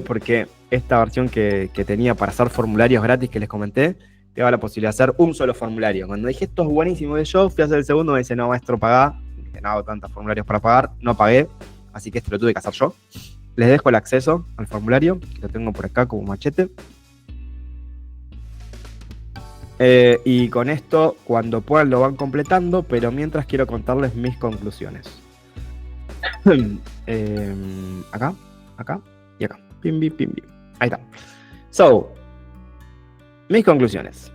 Porque esta versión que tenía para hacer formularios gratis que les comenté, te daba la posibilidad de hacer un solo formulario. Cuando dije esto es buenísimo de yo, fui a hacer el segundo, me dice, no, maestro, pagá. Dije, no hago tantos formularios para pagar, no pagué. Así que esto lo tuve que hacer yo. Les dejo el acceso al formulario, que lo tengo por acá como machete. Y con esto, cuando puedan, lo van completando, pero mientras quiero contarles mis conclusiones. Acá y acá. Pim, pim, pim, pim. Ahí está. So, mis conclusiones.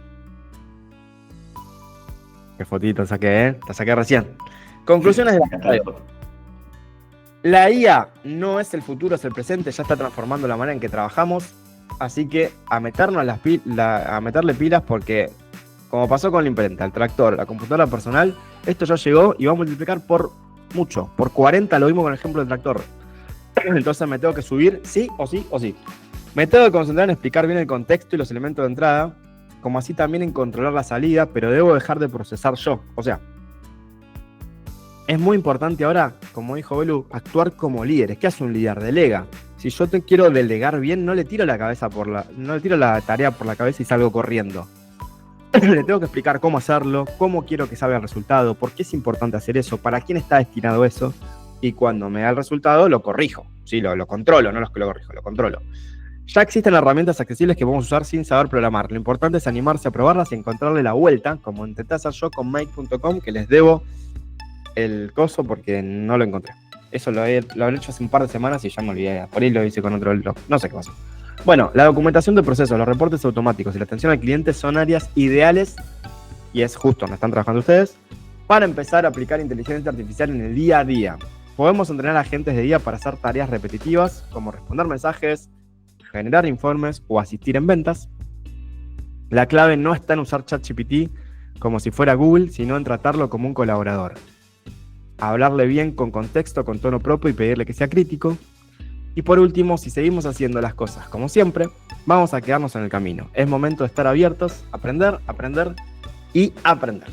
Qué fotito saqué, ¿eh? La saqué recién. Conclusiones de la La IA no es el futuro, es el presente, ya está transformando la manera en que trabajamos, así que a meternos a meterle pilas porque, como pasó con la imprenta, el tractor, la computadora personal, esto ya llegó y va a multiplicar por mucho, por 40, lo mismo con el ejemplo del tractor. Entonces me tengo que subir sí o sí o sí. Me tengo que concentrar en explicar bien el contexto y los elementos de entrada, como así también en controlar la salida, pero debo dejar de procesar yo, o sea, es muy importante ahora, como dijo Belu, actuar como líderes. ¿Qué hace un líder? Delega. Si yo te quiero delegar bien, no le tiro la tarea por la cabeza y salgo corriendo. Le tengo que explicar cómo hacerlo, cómo quiero que salga el resultado, por qué es importante hacer eso, para quién está destinado eso, y cuando me da el resultado lo corrijo. Sí, lo controlo, no es que lo corrijo, lo controlo. Ya existen herramientas accesibles que podemos usar sin saber programar. Lo importante es animarse a probarlas y encontrarle la vuelta, como intenté hacer yo con Make.com, que les debo el coso porque no lo encontré. Eso lo habré hecho hace un par de semanas y ya me olvidé. Por ahí lo hice con otro blog. No sé qué pasó. Bueno, la documentación de procesos, los reportes automáticos y la atención al cliente son áreas ideales, y es justo donde están trabajando ustedes, para empezar a aplicar inteligencia artificial en el día a día. Podemos entrenar a agentes de IA para hacer tareas repetitivas, como responder mensajes, generar informes o asistir en ventas. La clave no está en usar ChatGPT como si fuera Google, sino en tratarlo como un colaborador. Hablarle bien con contexto, con tono propio y pedirle que sea crítico. Y por último, si seguimos haciendo las cosas como siempre, vamos a quedarnos en el camino. Es momento de estar abiertos, aprender y aprender.